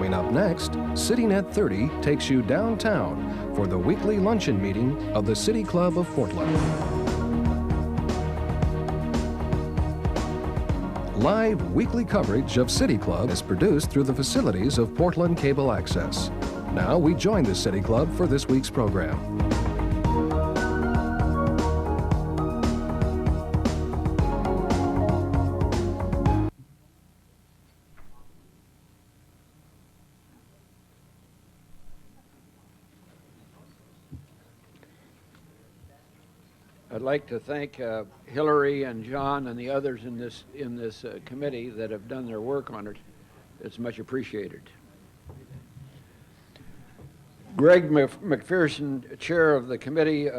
Coming up next, Sitting at 30 takes you downtown for the weekly luncheon meeting of the City Club of Portland. Live weekly coverage of City Club is produced through the facilities of Portland Cable Access. Now we join the City Club for this week's program. I'd like to thank Hillary and John and the others in this committee that have done their work on it. It's much appreciated. Greg McPherson, chair of the committee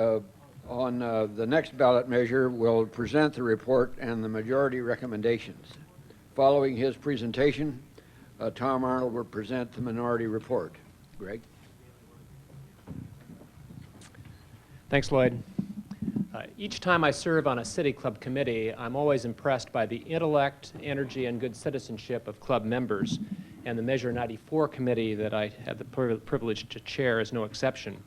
on the next ballot measure, will present the report and the majority recommendations. Following his presentation, Tom Arnold will present the minority report. Greg? Thanks, Lloyd. Each time I serve on a City Club committee, I'm always impressed by the intellect, energy, and good citizenship of club members, and the Measure 94 committee that I have the privilege to chair is no exception.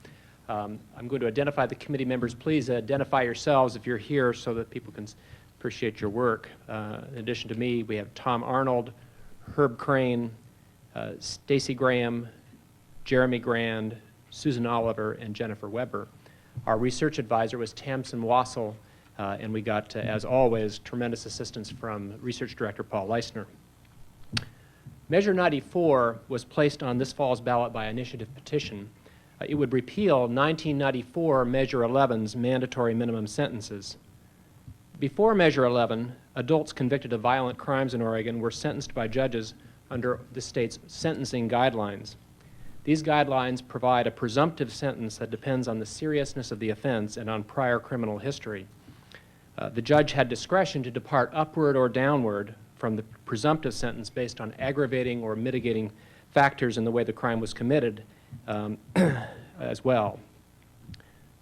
I'm going to identify the committee members. Please identify yourselves if you're here so that people can appreciate your work. In addition to me, we have Tom Arnold, Herb Crane, Stacy Graham, Jeremy Grand, Susan Oliver, and Jennifer Weber. Our research advisor was Tamsin Wassel, and we got, as always, tremendous assistance from Research Director Paul Leisner. Measure 94 was placed on this fall's ballot by initiative petition. It would repeal 1994 Measure 11's mandatory minimum sentences. Before Measure 11, adults convicted of violent crimes in Oregon were sentenced by judges under the state's sentencing guidelines. These guidelines provide a presumptive sentence that depends on the seriousness of the offense and on prior criminal history. The judge had discretion to depart upward or downward from the presumptive sentence based on aggravating or mitigating factors in the way the crime was committed as well.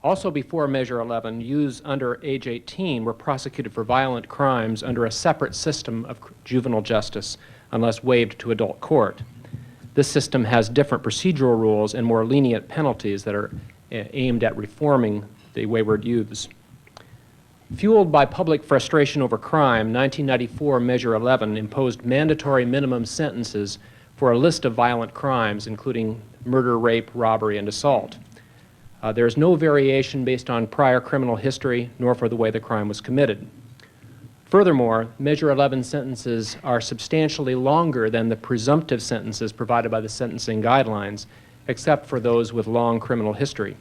Also before Measure 11, youths under age 18 were prosecuted for violent crimes under a separate system of juvenile justice unless waived to adult court. This system has different procedural rules and more lenient penalties that are aimed at reforming the wayward youths. Fueled by public frustration over crime, 1994 Measure 11 imposed mandatory minimum sentences for a list of violent crimes, including murder, rape, robbery, and assault. There is no variation based on prior criminal history, nor for the way the crime was committed. Furthermore, Measure 11 sentences are substantially longer than the presumptive sentences provided by the sentencing guidelines, except for those with long criminal history.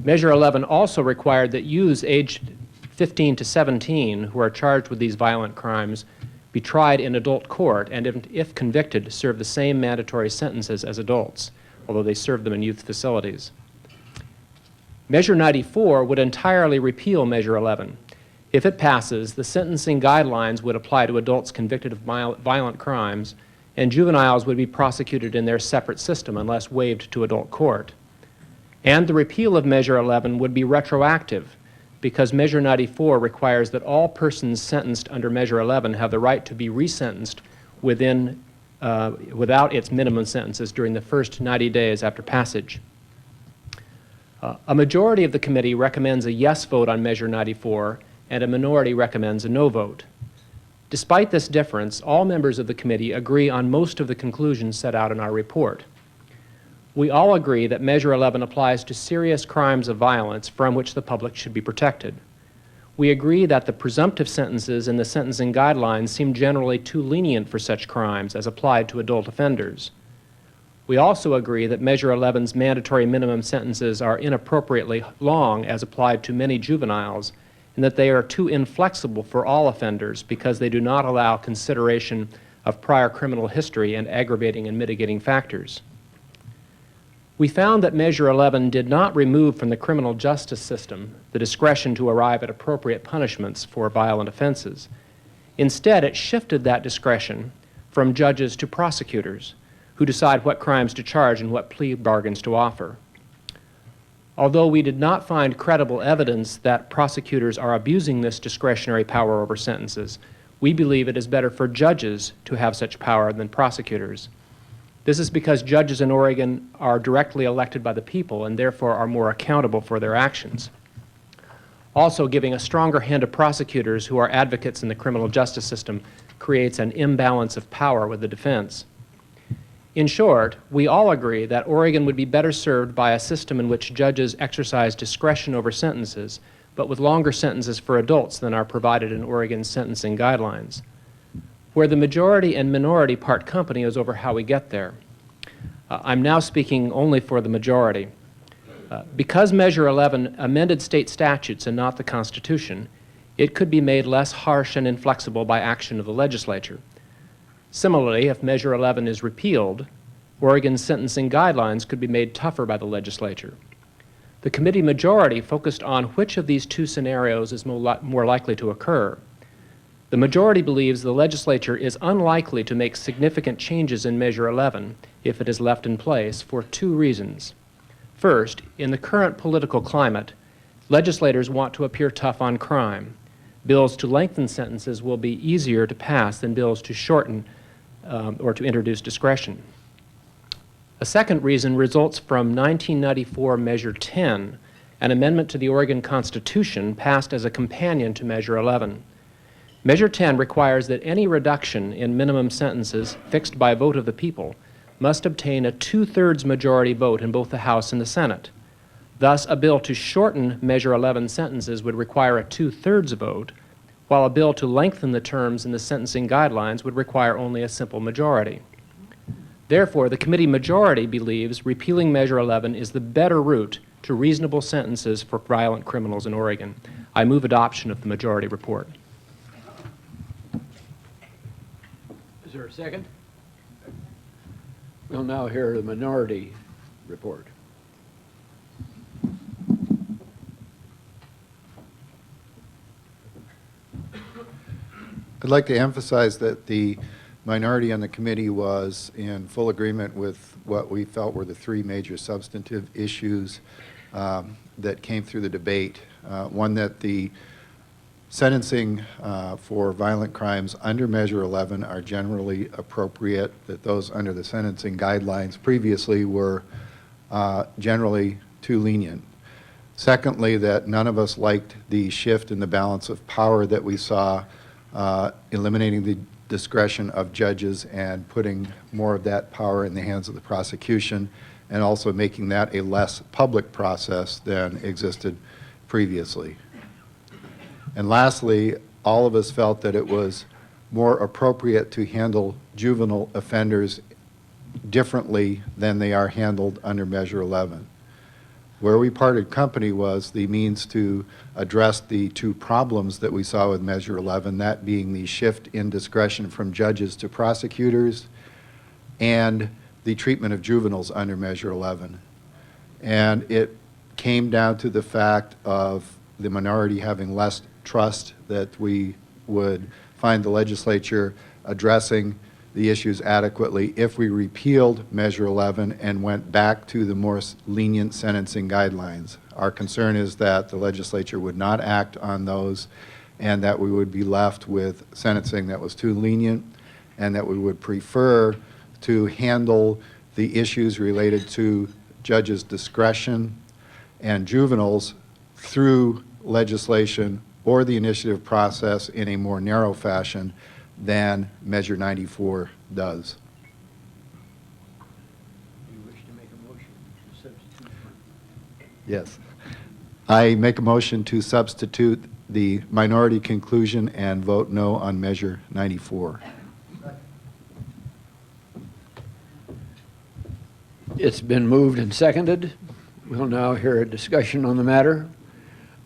Measure 11 also required that youths aged 15 to 17 who are charged with these violent crimes be tried in adult court and, if convicted, serve the same mandatory sentences as adults, although they serve them in youth facilities. Measure 94 would entirely repeal Measure 11. If it passes, the sentencing guidelines would apply to adults convicted of violent crimes, and juveniles would be prosecuted in their separate system unless waived to adult court. And the repeal of Measure 11 would be retroactive, because Measure 94 requires that all persons sentenced under Measure 11 have the right to be resentenced without its minimum sentences during the first 90 days after passage. A majority of the committee recommends a yes vote on Measure 94, and a minority recommends a no vote. Despite this difference, all members of the committee agree on most of the conclusions set out in our report. We all agree that Measure 11 applies to serious crimes of violence from which the public should be protected. We agree that the presumptive sentences in the sentencing guidelines seem generally too lenient for such crimes as applied to adult offenders. We also agree that Measure 11's mandatory minimum sentences are inappropriately long as applied to many juveniles, and that they are too inflexible for all offenders because they do not allow consideration of prior criminal history and aggravating and mitigating factors. We found that Measure 11 did not remove from the criminal justice system the discretion to arrive at appropriate punishments for violent offenses. Instead, it shifted that discretion from judges to prosecutors, who decide what crimes to charge and what plea bargains to offer. Although we did not find credible evidence that prosecutors are abusing this discretionary power over sentences, We believe it is better for judges to have such power than prosecutors. This is because judges in Oregon are directly elected by the people and therefore are more accountable for their actions. Also, giving a stronger hand to prosecutors who are advocates in the criminal justice system creates an imbalance of power with the defense. In short, we all agree that Oregon would be better served by a system in which judges exercise discretion over sentences, but with longer sentences for adults than are provided in Oregon's sentencing guidelines. Where the majority and minority part company is over how we get there. I'm now speaking only for the majority. Because Measure 11 amended state statutes and not the Constitution, it could be made less harsh and inflexible by action of the legislature. Similarly, if Measure 11 is repealed, Oregon's sentencing guidelines could be made tougher by the legislature. The committee majority focused on which of these two scenarios is more likely to occur. The majority believes the legislature is unlikely to make significant changes in Measure 11 if it is left in place for two reasons. First, in the current political climate, legislators want to appear tough on crime. Bills to lengthen sentences will be easier to pass than bills to shorten or to introduce discretion. A second reason results from 1994 Measure 10, an amendment to the Oregon Constitution passed as a companion to Measure 11. Measure 10 requires that any reduction in minimum sentences fixed by vote of the people must obtain a 2/3 majority vote in both the House and the Senate. Thus, a bill to shorten Measure 11 sentences would require a 2/3 vote, while a bill to lengthen the terms in the sentencing guidelines would require only a simple majority. Therefore, the committee majority believes repealing Measure 11 is the better route to reasonable sentences for violent criminals in Oregon. I move adoption of the majority report. Is there a second? We'll now hear the minority report. I'd like to emphasize that the minority on the committee was in full agreement with what we felt were the three major substantive issues that came through the debate. One, that the sentencing for violent crimes under Measure 11 are generally appropriate, that those under the sentencing guidelines previously were generally too lenient. Secondly, that none of us liked the shift in the balance of power that we saw, eliminating the discretion of judges and putting more of that power in the hands of the prosecution, and also making that a less public process than existed previously. And lastly, all of us felt that it was more appropriate to handle juvenile offenders differently than they are handled under Measure 11. Where we parted company was the means to address the two problems that we saw with Measure 11, that being the shift in discretion from judges to prosecutors and the treatment of juveniles under Measure 11. And it came down to the fact of the minority having less trust that we would find the legislature addressing the issues adequately if we repealed Measure 11 and went back to the more lenient sentencing guidelines. Our concern is that the legislature would not act on those and that we would be left with sentencing that was too lenient, and that we would prefer to handle the issues related to judges' discretion and juveniles through legislation or the initiative process in a more narrow fashion than Measure 94 does. Do you wish to make a motion to substitute? Yes. I make a motion to substitute the minority conclusion and vote no on Measure 94. It's been moved and seconded. We'll now hear a discussion on the matter.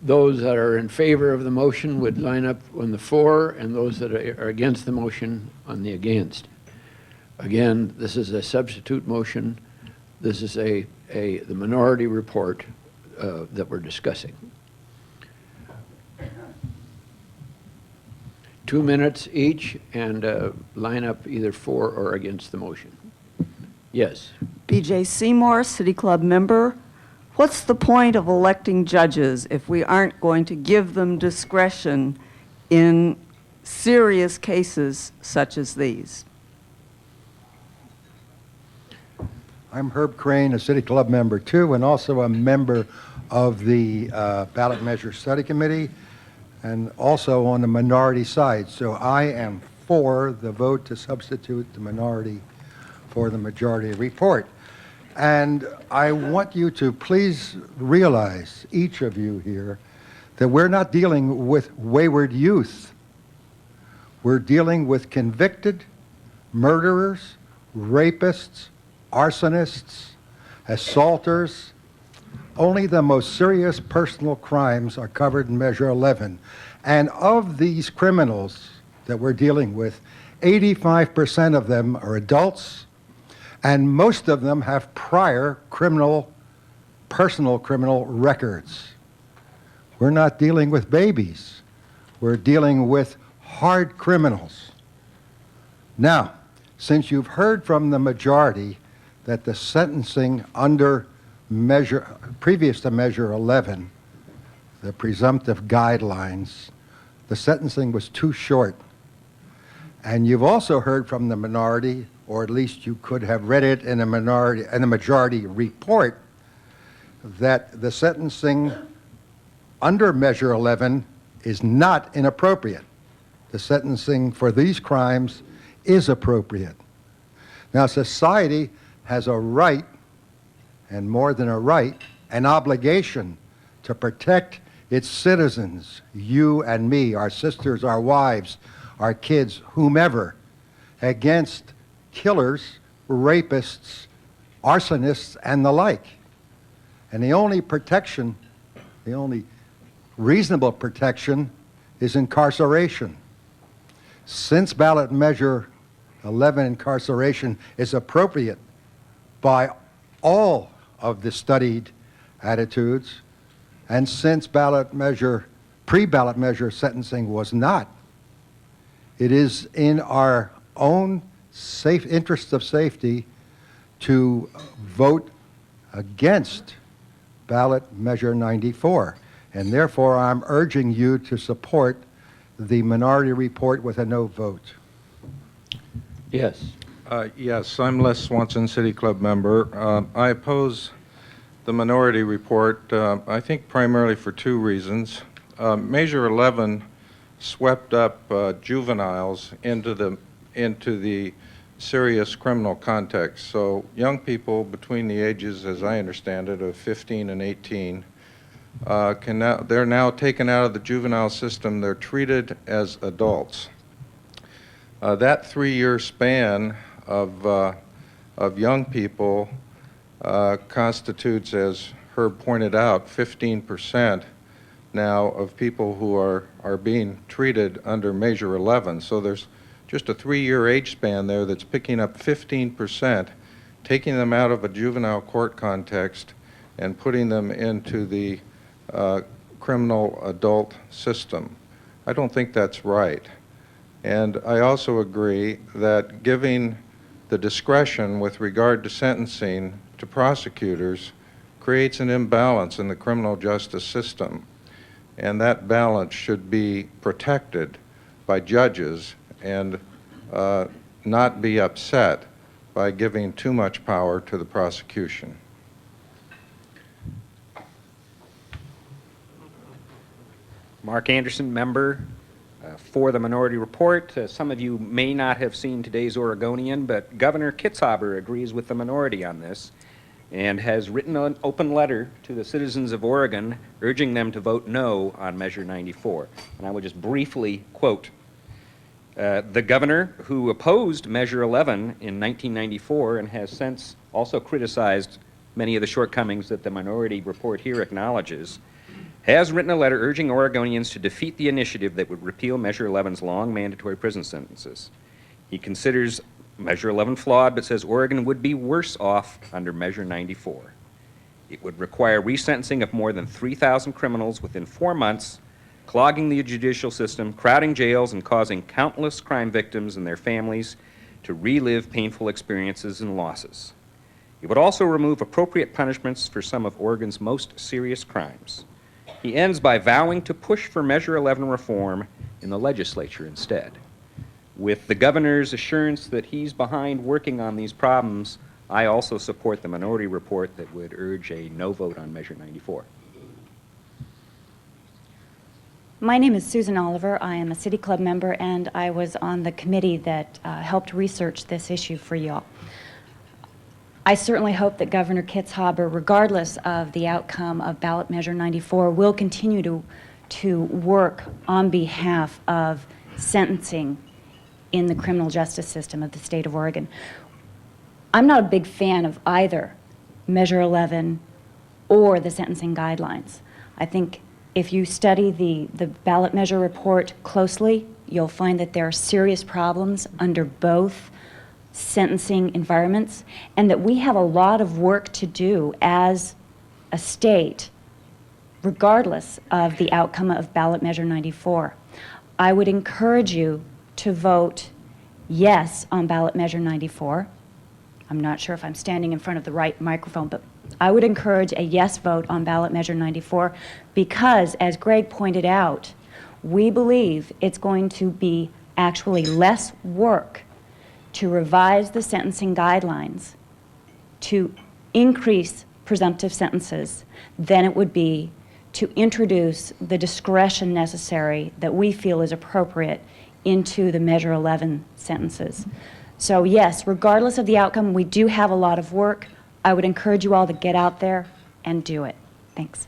Those that are in favor of the motion would line up on the for, and those that are against the motion on the against. Again, this is a substitute motion. This is the minority report that we're discussing. 2 minutes each, and line up either for or against the motion. Yes. B.J. Seymour, City Club member. What's the point of electing judges if we aren't going to give them discretion in serious cases such as these? I'm Herb Crane, a City Club member too, and also a member of the Ballot Measure Study Committee, and also on the minority side. So I am for the vote to substitute the minority for the majority report. And I want you to please realize, each of you here, that we're not dealing with wayward youth. We're dealing with convicted murderers, rapists, arsonists, assaulters. Only the most serious personal crimes are covered in Measure 11. And of these criminals that we're dealing with, 85% of them are adults, and most of them have prior personal criminal records. We're not dealing with babies. We're dealing with hard criminals. Now, since you've heard from the majority that the sentencing under previous to Measure 11, the presumptive guidelines, the sentencing was too short. And you've also heard from the minority, or at least you could have read it in a majority report, that the sentencing under Measure 11 is not inappropriate. The sentencing for these crimes is appropriate. Now, society has a right, and more than a right, an obligation to protect its citizens, you and me, our sisters, our wives, our kids, whomever, against killers, rapists, arsonists, and the like. And the only protection, the only reasonable protection, is incarceration. Since Ballot Measure 11 incarceration is appropriate by all of the studied attitudes, and since pre-ballot measure sentencing was not, it is in our own interest of safety to vote against Ballot Measure 94. And therefore, I'm urging you to support the minority report with a no vote. Yes. Yes, I'm Les Swanson, City Club member. I oppose the minority report, I think primarily for two reasons. Measure 11 swept up juveniles into the serious criminal context. So young people between the ages, as I understand it, of 15 and 18, they're now taken out of the juvenile system. They're treated as adults. That 3-year span of young people constitutes, as Herb pointed out, 15% now of people who are being treated under Measure 11. So there's just a 3-year age span there that's picking up 15%, taking them out of a juvenile court context and putting them into the criminal adult system. I don't think that's right. And I also agree that giving the discretion with regard to sentencing to prosecutors creates an imbalance in the criminal justice system. And that balance should be protected by judges and not be upset by giving too much power to the prosecution. Mark Anderson, member for the minority report. Some of you may not have seen today's Oregonian, but Governor Kitzhaber agrees with the minority on this and has written an open letter to the citizens of Oregon urging them to vote no on Measure 94. And I will just briefly quote, the governor, who opposed Measure 11 in 1994 and has since also criticized many of the shortcomings that the minority report here acknowledges, has written a letter urging Oregonians to defeat the initiative that would repeal Measure 11's long mandatory prison sentences. He considers Measure 11 flawed, but says Oregon would be worse off under Measure 94. It would require resentencing of more than 3,000 criminals within 4 months, clogging the judicial system, crowding jails, and causing countless crime victims and their families to relive painful experiences and losses. It would also remove appropriate punishments for some of Oregon's most serious crimes. He ends by vowing to push for Measure 11 reform in the legislature instead. With the governor's assurance that he's behind working on these problems, I also support the minority report that would urge a no vote on Measure 94. My name is Susan Oliver. I am a City Club member, and I was on the committee that helped research this issue for y'all. I certainly hope that Governor Kitzhaber, regardless of the outcome of ballot measure 94, will continue to work on behalf of sentencing in the criminal justice system of the state of Oregon. I'm not a big fan of either Measure 11 or the sentencing guidelines. I think if you study the ballot measure report closely, you'll find that there are serious problems under both sentencing environments, and that we have a lot of work to do as a state, regardless of the outcome of ballot measure 94. I would encourage you to vote yes on ballot measure 94. I'm not sure if I'm standing in front of the right microphone, but I would encourage a yes vote on ballot measure 94 because, as Greg pointed out, we believe it's going to be actually less work to revise the sentencing guidelines to increase presumptive sentences than it would be to introduce the discretion necessary that we feel is appropriate into the Measure 11 sentences. So yes, regardless of the outcome, we do have a lot of work. I would encourage you all to get out there and do it. Thanks.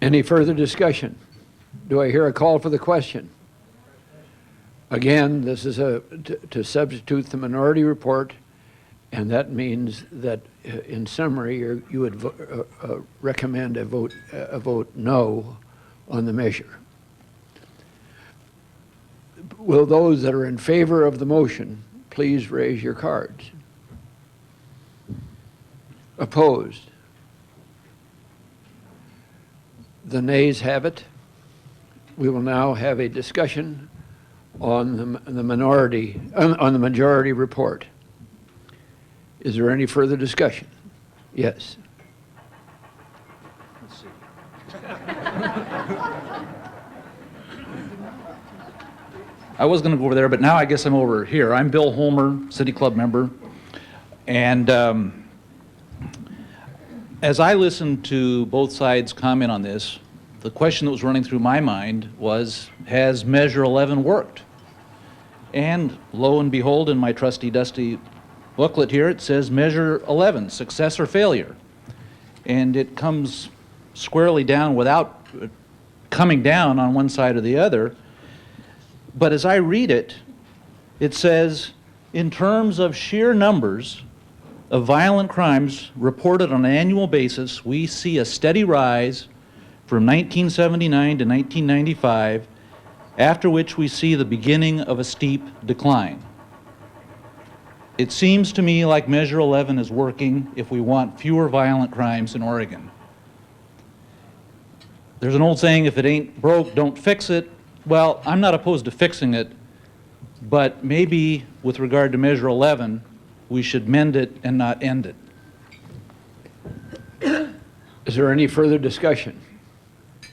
Any further discussion? Do I hear a call for the question? Again, this is to substitute the minority report, and that means that, in summary, you would recommend a vote no on the measure. Will those that are in favor of the motion please raise your cards? Opposed? The nays have it. We will now have a discussion on the minority, on the majority report. Is there any further discussion? Yes. Let's see. I was going to go over there, but now I guess I'm over here. I'm Bill Holmer, City Club member, and as I listened to both sides comment on this, the question that was running through my mind was, has Measure 11 worked? And lo and behold, in my trusty dusty booklet here, it says Measure 11, success or failure. And it comes squarely down without coming down on one side or the other. But as I read it, it says, in terms of sheer numbers of violent crimes reported on an annual basis, we see a steady rise from 1979 to 1995, after which we see the beginning of a steep decline. It seems to me like Measure 11 is working if we want fewer violent crimes in Oregon. There's an old saying, if it ain't broke, don't fix it. Well, I'm not opposed to fixing it, but maybe with regard to Measure 11, we should mend it and not end it. Is there any further discussion?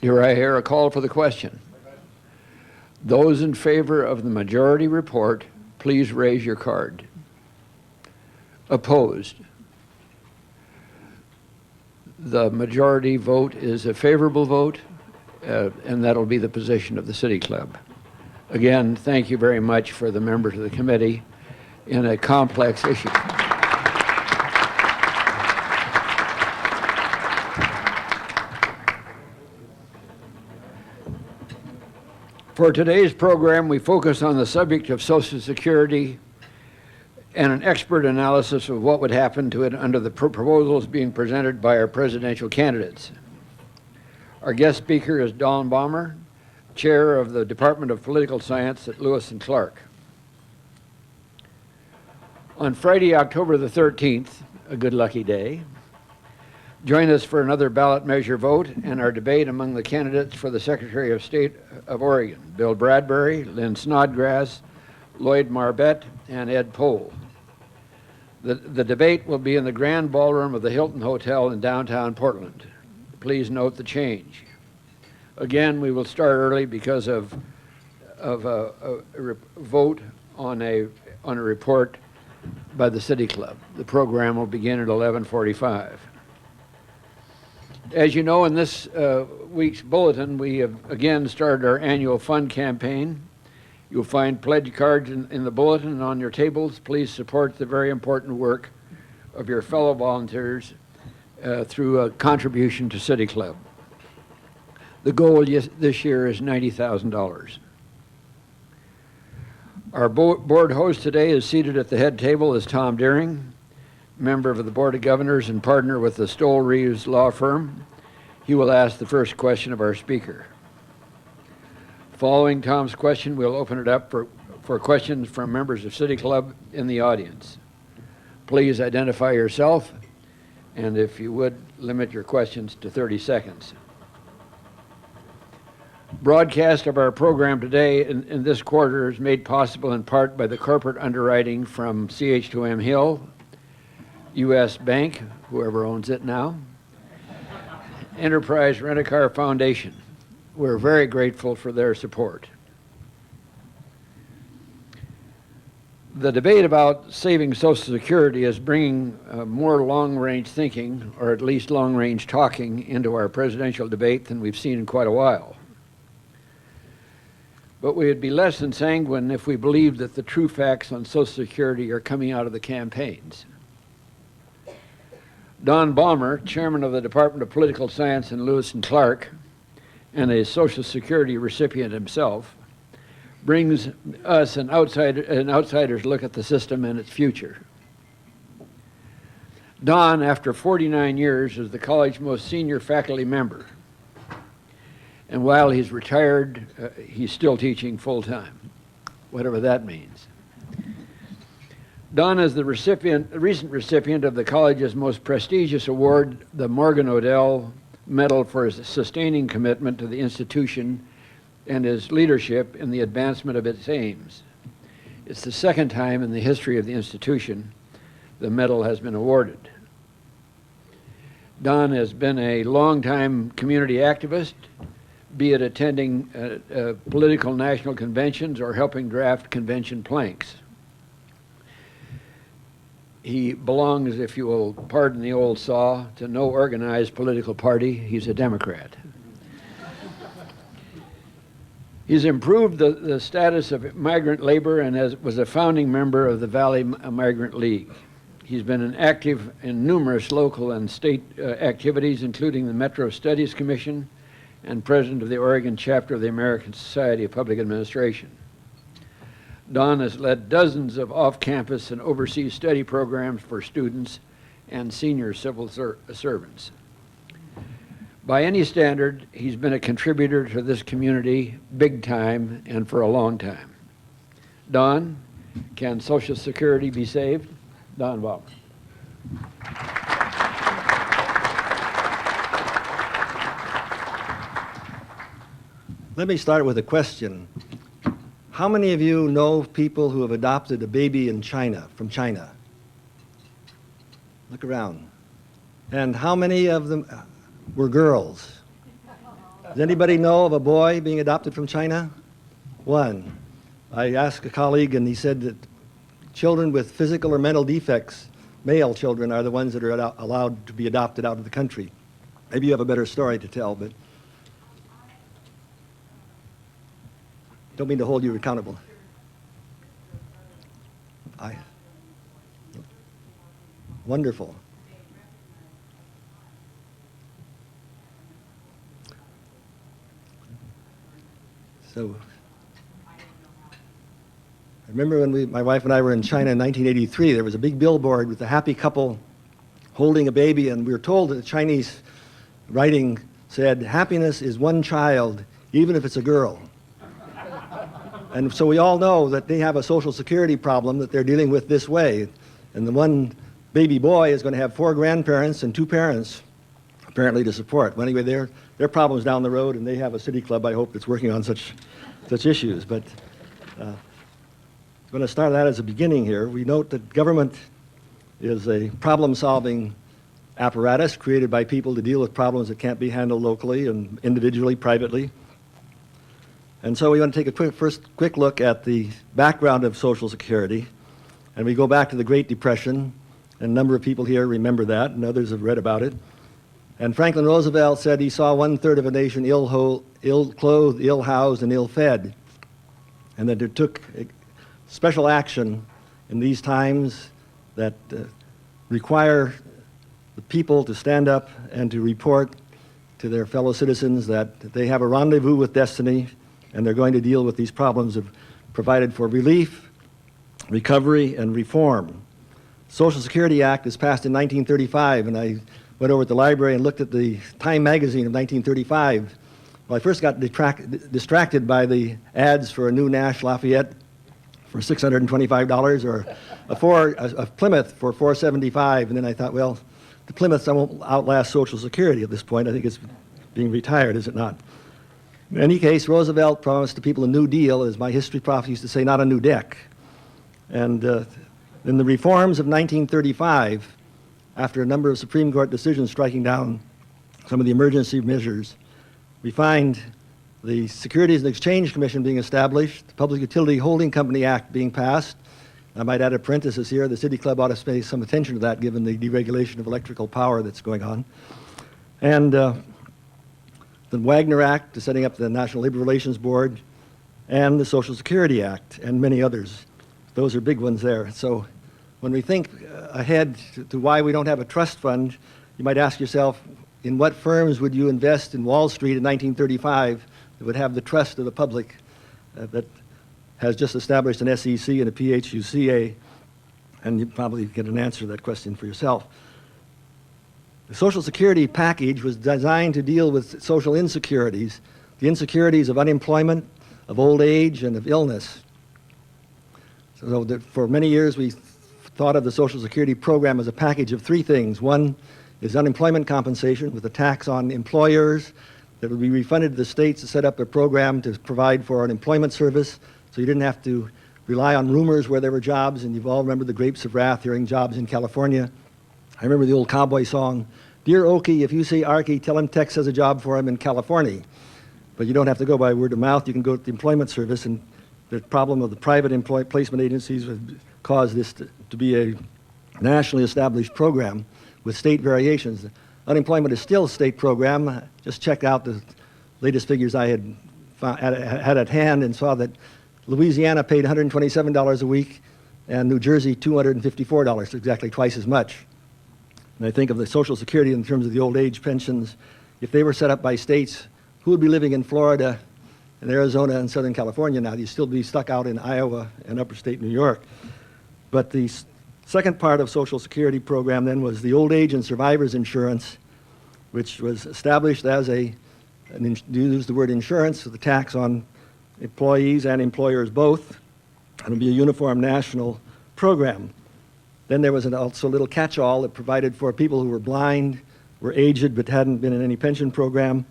Do I hear a call for the question? Those in favor of the majority report, please raise your card. Opposed? The majority vote is a favorable vote, and that'll be the position of the City Club. Again, thank you very much for the members of the committee in a complex issue. For today's program, we focus on the subject of Social Security and an expert analysis of what would happen to it under the proposals being presented by our presidential candidates. Our guest speaker is Don Balmer, chair of the Department of Political Science at Lewis and Clark. On Friday, October the 13th, a good lucky day, join us for another ballot measure vote and our debate among the candidates for the Secretary of State of Oregon, Bill Bradbury, Lynn Snodgrass, Lloyd Marbett, and Ed Pohl. The debate will be in the Grand Ballroom of the Hilton Hotel in downtown Portland. Please note the change. Again, we will start early because of a vote on a report by the City Club. The program will begin at 11:45. As you know, in this week's bulletin, we have again started our annual fund campaign. You'll find pledge cards in the bulletin and on your tables. Please support the very important work of your fellow volunteers through a contribution to City Club. The goal this year is $90,000. Our board host today is seated at the head table is Tom Deering, member of the Board of Governors and partner with the Stoll Reeves law firm. He will ask the first question of our speaker. Following Tom's question, we'll open it up for questions from members of City Club in the audience. Please identify yourself, and if you would, limit your questions to 30 seconds. Broadcast of our program today in this quarter is made possible in part by the corporate underwriting from CH2M Hill, U.S. Bank, whoever owns it now, Enterprise Rent-A-Car Foundation. We're very grateful for their support. The debate about saving Social Security is bringing more long-range thinking, or at least long-range talking, into our presidential debate than we've seen in quite a while. But we would be less than sanguine if we believed that the true facts on Social Security are coming out of the campaigns. Don Balmer, chairman of the Department of Political Science in Lewis and Clark, and a Social Security recipient himself, brings us an outsider's look at the system and its future. Don, after 49 years, is the college's most senior faculty member. And while he's retired, he's still teaching full-time, whatever that means. Don is the recent recipient of the college's most prestigious award, the Morgan Odell Medal for his sustaining commitment to the institution and his leadership in the advancement of its aims. It's the second time in the history of the institution the medal has been awarded. Don has been a longtime community activist, be it attending political national conventions or helping draft convention planks. He belongs, if you will pardon the old saw, to no organized political party. He's a Democrat. He's improved the status of migrant labor and was a founding member of the Valley Migrant League. He's been an active in numerous local and state activities, including the Metro Studies Commission and president of the Oregon chapter of the American Society of Public Administration. Don has led dozens of off-campus and overseas study programs for students and senior civil servants. By any standard, he's been a contributor to this community big time and for a long time. Don, can Social Security be saved? Don Balmer. Let me start with a question. How many of you know people who have adopted a baby in China, from China? Look around. And how many of them were girls? Does anybody know of a boy being adopted from China? One. I asked a colleague and he said that children with physical or mental defects, male children, are the ones that are allowed to be adopted out of the country. Maybe you have a better story to tell, but don't mean to hold you accountable. Wonderful. So, I remember when my wife and I were in China in 1983, there was a big billboard with a happy couple holding a baby, and we were told that the Chinese writing said, "Happiness is one child, even if it's a girl." And so we all know that they have a Social Security problem that they're dealing with this way. And the one baby boy is going to have 4 grandparents and 2 parents, apparently, to support. Well, anyway, their problem's down the road, and they have a city club, I hope, that's working on such issues. But I'm going to start that as a beginning here. We note that government is a problem-solving apparatus created by people to deal with problems that can't be handled locally and individually, privately. And so we want to take a quick look at the background of Social Security. And we go back to the Great Depression, and a number of people here remember that, and others have read about it. And Franklin Roosevelt said he saw 1/3 of a nation ill-clothed, ill-housed, and ill-fed, and that it took special action in these times that require the people to stand up and to report to their fellow citizens that they have a rendezvous with destiny and they're going to deal with these problems of provided for relief, recovery, and reform. Social Security Act was passed in 1935, and I went over to the library and looked at the Time magazine of 1935. Well, I first got distracted by the ads for a new Nash Lafayette for $625 or a Plymouth for $475, and then I thought, well, the Plymouth won't outlast Social Security at this point. I think it's being retired, is it not? In any case, Roosevelt promised the people a New Deal, as my history prof used to say, not a new deck. And in the reforms of 1935, after a number of Supreme Court decisions striking down some of the emergency measures, we find the Securities and Exchange Commission being established, the Public Utility Holding Company Act being passed. I might add a parenthesis here, the City Club ought to pay some attention to that given the deregulation of electrical power that's going on. And the Wagner Act, to setting up the National Labor Relations Board, and the Social Security Act, and many others. Those are big ones there. So when we think ahead to why we don't have a trust fund, you might ask yourself, in what firms would you invest in Wall Street in 1935 that would have the trust of the public that has just established an SEC and a PHUCA? And you probably get an answer to that question for yourself. The Social Security package was designed to deal with social insecurities, the insecurities of unemployment, of old age, and of illness. So that for many years we thought of the Social Security program as a package of three things. One is unemployment compensation with a tax on employers that would be refunded to the states to set up a program to provide for an employment service so you didn't have to rely on rumors where there were jobs, and you've all remembered the grapes of wrath hearing jobs in California. I remember the old cowboy song, "Dear Okie, if you see Arkie, tell him Tex has a job for him in California." But you don't have to go by word of mouth. You can go to the employment service, and the problem of the private placement agencies would cause this to be a nationally established program with state variations. Unemployment is still a state program. Just checked out the latest figures I had at hand and saw that Louisiana paid $127 a week and New Jersey $254, exactly twice as much. And I think of the Social Security in terms of the old age pensions. If they were set up by states, who would be living in Florida and Arizona and Southern California now? You'd still be stuck out in Iowa and upper state New York. But the second part of Social Security program then was the old age and survivors insurance, which was established as use the word insurance with a tax on employees and employers both, and it would be a uniform national program. Then there was also a little catch-all that provided for people who were blind, were aged but hadn't been in any pension program,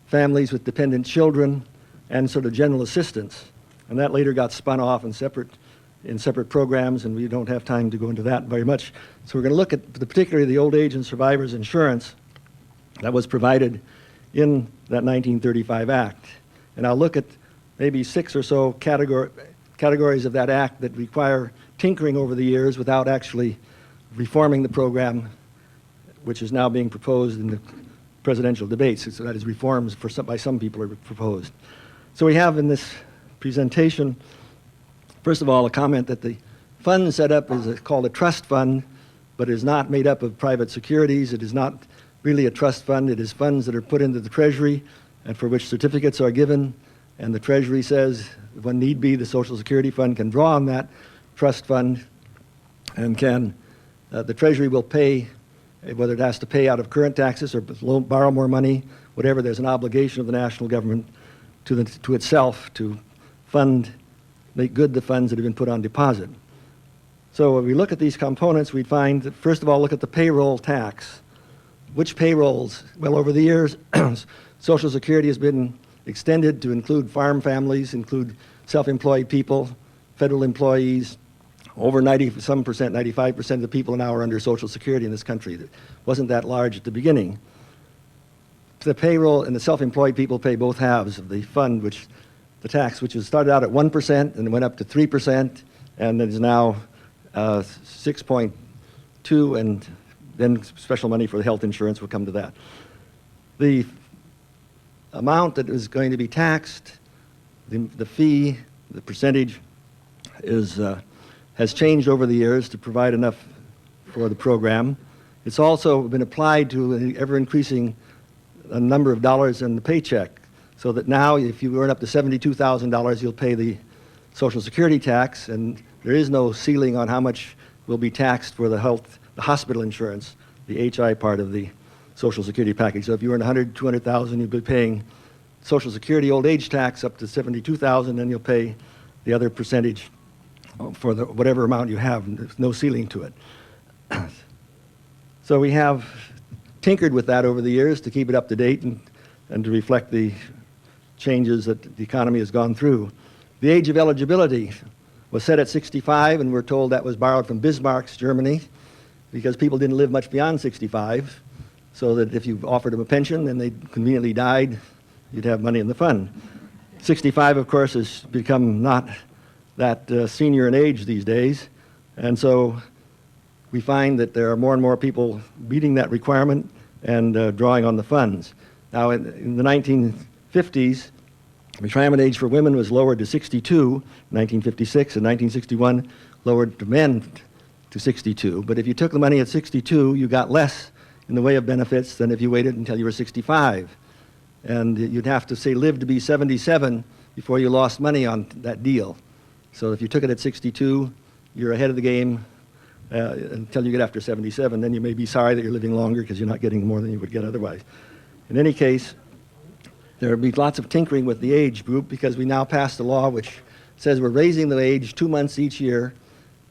families with dependent children, and sort of general assistance. And that later got spun off in separate programs, and we don't have time to go into that very much. So we're going to look at particularly the old age and survivors insurance that was provided in that 1935 Act. And I'll look at maybe 6 or so categories of that Act that require tinkering over the years without actually reforming the program, which is now being proposed in the presidential debates. So that is reforms by some people are proposed. So we have in this presentation, first of all, a comment that the fund set up is called a trust fund, but is not made up of private securities. It is not really a trust fund. It is funds that are put into the Treasury and for which certificates are given. And the Treasury says, when need be, the Social Security Fund can draw on that trust fund and the Treasury will pay, whether it has to pay out of current taxes or borrow more money, whatever, there's an obligation of the national government to itself to make good the funds that have been put on deposit. So when we look at these components, we find that, first of all, look at the payroll tax. Which payrolls? Well, over the years, Social Security has been extended to include farm families, include self-employed people, federal employees, over 90-some percent, 95% of the people now are under Social Security in this country. It wasn't that large at the beginning. The payroll and the self-employed people pay both halves of the fund, which the tax, which was started out at 1% and went up to 3%, and it is now 6.2, and then special money for the health insurance will come to that. The amount that is going to be taxed, the fee, the percentage, has changed over the years to provide enough for the program. It's also been applied to an ever-increasing number of dollars in the paycheck, so that now if you earn up to $72,000, you'll pay the Social Security tax, and there is no ceiling on how much will be taxed for the hospital insurance, the HI part of the Social Security package. So if you earn $100,000, $200,000, you'll be paying Social Security old age tax up to $72,000, and you'll pay the other percentage for whatever amount you have. There's no ceiling to it. So we have tinkered with that over the years to keep it up to date and to reflect the changes that the economy has gone through. The age of eligibility was set at 65, and we're told that was borrowed from Bismarck's Germany, because people didn't live much beyond 65, so that if you offered them a pension and they conveniently died, you'd have money in the fund. 65, of course, has become not that senior in age these days, and so we find that there are more and more people meeting that requirement and drawing on the funds. Now, in the 1950s, retirement age for women was lowered to 62, 1956, and 1961 lowered to men to 62. But if you took the money at 62, you got less in the way of benefits than if you waited until you were 65. And you'd have to, say, live to be 77 before you lost money on that deal. So if you took it at 62, you're ahead of the game until you get after 77. Then you may be sorry that you're living longer because you're not getting more than you would get otherwise. In any case, there will be lots of tinkering with the age group, because we now passed a law which says we're raising the age 2 months each year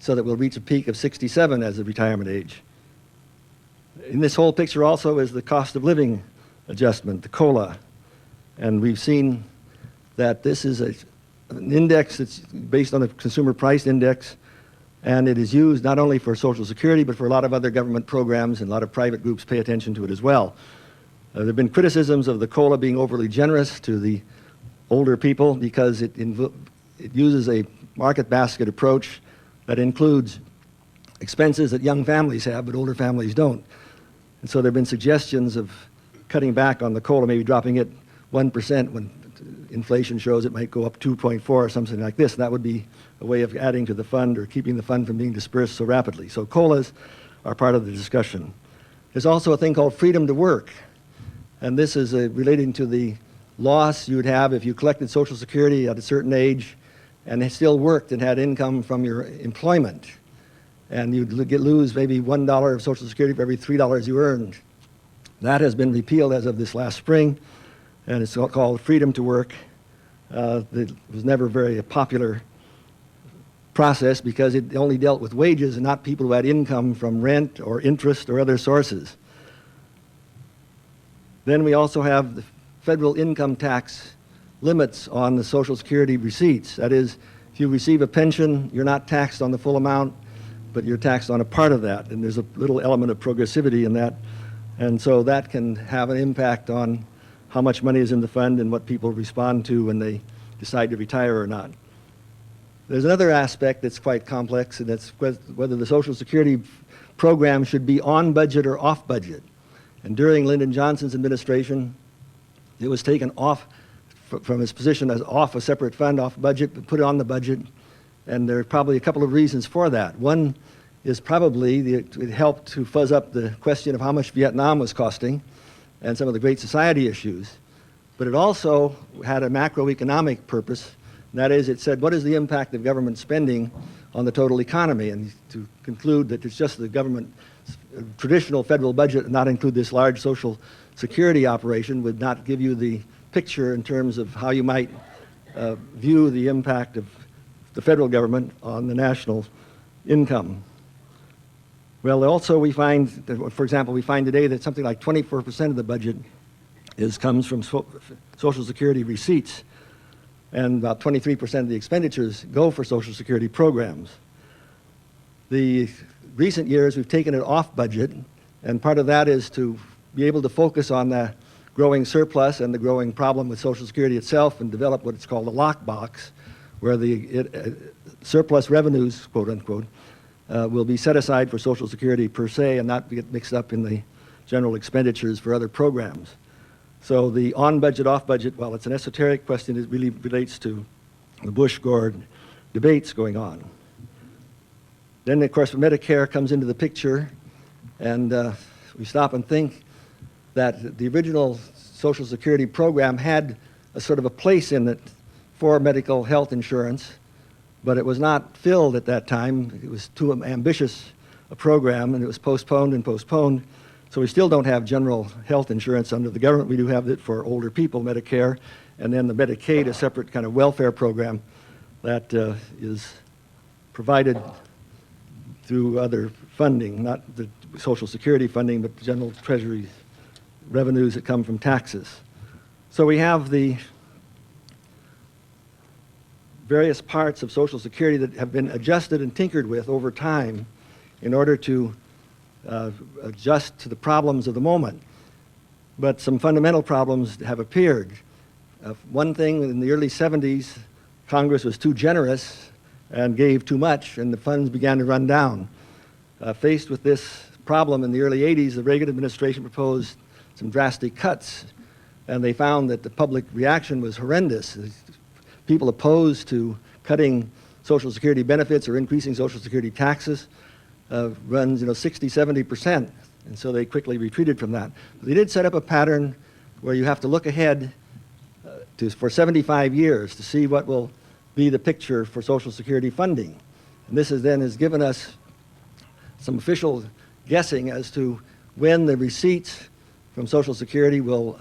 so that we'll reach a peak of 67 as the retirement age. In this whole picture also is the cost of living adjustment, the COLA. And we've seen that this is an index that's based on the Consumer Price Index, and it is used not only for Social Security, but for a lot of other government programs, and a lot of private groups pay attention to it as well. There have been criticisms of the COLA being overly generous to the older people, because it uses a market basket approach that includes expenses that young families have, but older families don't. And so there have been suggestions of cutting back on the COLA, maybe dropping it 1% when inflation shows it might go up 2.4 or something like this. And that would be a way of adding to the fund or keeping the fund from being dispersed so rapidly. So COLAs are part of the discussion. There's also a thing called freedom to work. And this is relating to the loss you would have if you collected Social Security at a certain age and still worked and had income from your employment. And you'd lose maybe $1 of Social Security for every $3 you earned. That has been repealed as of this last spring, and it's called freedom to work. It was never a popular process, because it only dealt with wages and not people who had income from rent or interest or other sources. Then we also have the federal income tax limits on the Social Security receipts. That is, if you receive a pension, you're not taxed on the full amount, but you're taxed on a part of that. And there's a little element of progressivity in that. And so that can have an impact on how much money is in the fund and what people respond to when they decide to retire or not. There's another aspect that's quite complex, and that's whether the Social Security program should be on budget or off budget. And during Lyndon Johnson's administration, it was taken off from its position as off a separate fund, off budget, but put it on the budget. And there are probably a couple of reasons for that. One is probably it helped to fuzz up the question of how much Vietnam was costing and some of the Great Society issues. But it also had a macroeconomic purpose. And that is, it said, what is the impact of government spending on the total economy? And to conclude that it's just the government traditional federal budget and not include this large Social Security operation would not give you the picture in terms of how you might view the impact of the federal government on the national income. Well, also we find, that, for example, we find today that something like 24% of the budget comes from Social Security receipts, and about 23% of the expenditures go for Social Security programs. The recent years, we've taken it off budget, and part of that is to be able to focus on the growing surplus and the growing problem with Social Security itself and develop what's called a lockbox, where the surplus revenues, quote unquote, will be set aside for Social Security per se and not get mixed up in the general expenditures for other programs. So the on-budget, off-budget, while it's an esoteric question, it really relates to the Bush-Gore debates going on. Then, of course, Medicare comes into the picture, and we stop and think that the original Social Security program had a sort of a place in it for medical health insurance, but it was not filled at that time. It was too ambitious a program, and it was postponed and postponed. So we still don't have general health insurance under the government. We do have it for older people, Medicare, and then the Medicaid, a separate kind of welfare program that is provided through other funding, not the Social Security funding, but general Treasury revenues that come from taxes. So we have the various parts of Social Security that have been adjusted and tinkered with over time in order to adjust to the problems of the moment. But some fundamental problems have appeared. One thing, in the early 70s, Congress was too generous and gave too much, and the funds began to run down. Faced with this problem in the early 80s, the Reagan administration proposed some drastic cuts, and they found that the public reaction was horrendous. People opposed to cutting Social Security benefits or increasing Social Security taxes runs 60–70%, and so they quickly retreated from that. But they did set up a pattern where you have to look ahead for 75 years to see what will be the picture for Social Security funding. And this has given us some official guessing as to when the receipts from Social Security will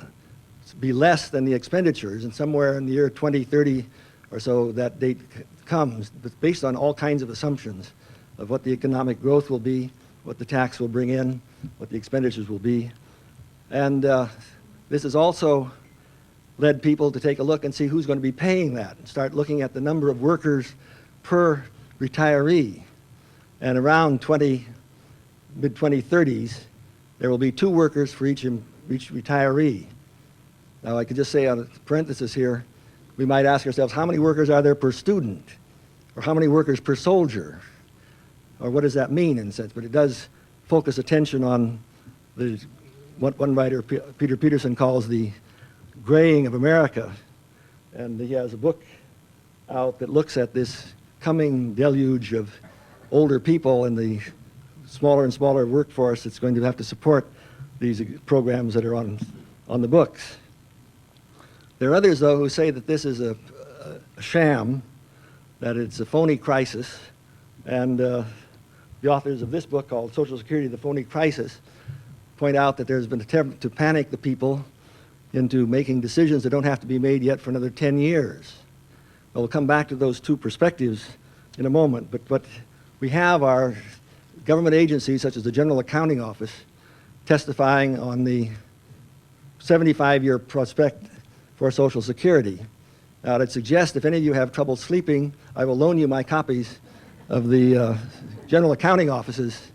be less than the expenditures, and somewhere in the year 2030 or so that date comes, but based on all kinds of assumptions of what the economic growth will be, what the tax will bring in, what the expenditures will be. And this has also led people to take a look and see who's going to be paying that, and start looking at the number of workers per retiree. And around mid-2030s, there will be 2 workers for each retiree. Now, I could just say on a parenthesis here, we might ask ourselves, how many workers are there per student? Or how many workers per soldier? Or what does that mean in a sense? But it does focus attention on what one writer, Peter Peterson, calls the graying of America. And he has a book out that looks at this coming deluge of older people and the smaller and smaller workforce that's going to have to support these programs that are on the books. There are others, though, who say that this is a sham, that it's a phony crisis, and the authors of this book called Social Security, The Phony Crisis, point out that there's been an attempt to panic the people into making decisions that don't have to be made yet for another 10 years. Well, we'll come back to those 2 perspectives in a moment, but we have our government agencies, such as the General Accounting Office, testifying on the 75-year prospect for Social Security. Now, I'd suggest if any of you have trouble sleeping, I will loan you my copies of the General Accounting Office's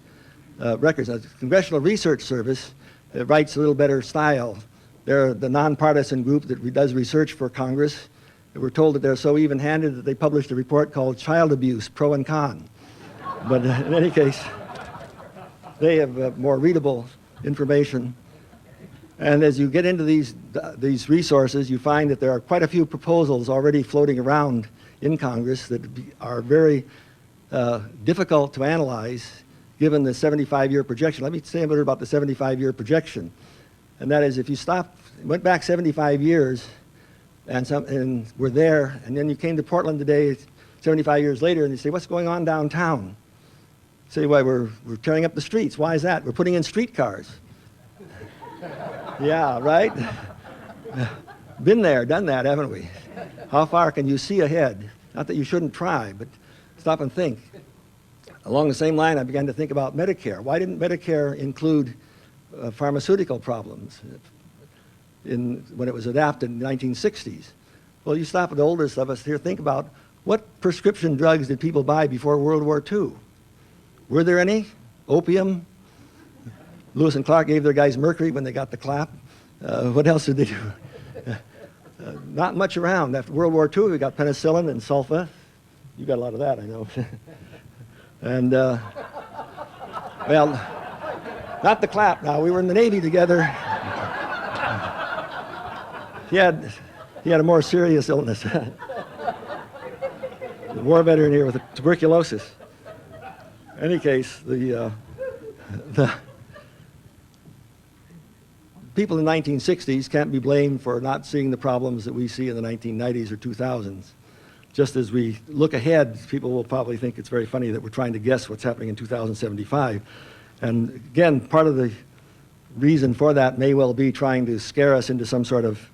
records. Now, the Congressional Research Service writes a little better style. They're the nonpartisan group that does research for Congress. We're told that they're so even-handed that they published a report called Child Abuse, Pro and Con. But in any case, they have more readable information. And as you get into these resources, you find that there are quite a few proposals already floating around in Congress that are very difficult to analyze given the 75-year projection. Let me say a little about the 75-year projection. And that is, if you went back 75 years and were there, and then you came to Portland today 75 years later, and you say, what's going on downtown? Say, why, we're tearing up the streets. Why is that? We're putting in streetcars. Yeah, right? Been there, done that, haven't we? How far can you see ahead? Not that you shouldn't try, but stop and think. Along the same line, I began to think about Medicare. Why didn't Medicare include pharmaceutical problems when it was adapted in the 1960s? Well, you stop at the oldest of us here, think about what prescription drugs did people buy before World War II? Were there any? Opium? Lewis and Clark gave their guys mercury when they got the clap. What else did they do? Not much around. After World War II, we got penicillin and sulfa. You got a lot of that, I know. And, well, not the clap now. We were in the Navy together. He had a more serious illness. The war veteran here with tuberculosis. In any case, the people in the 1960s can't be blamed for not seeing the problems that we see in the 1990s or 2000s. Just as we look ahead, people will probably think it's very funny that we're trying to guess what's happening in 2075. And again, part of the reason for that may well be trying to scare us into some sort of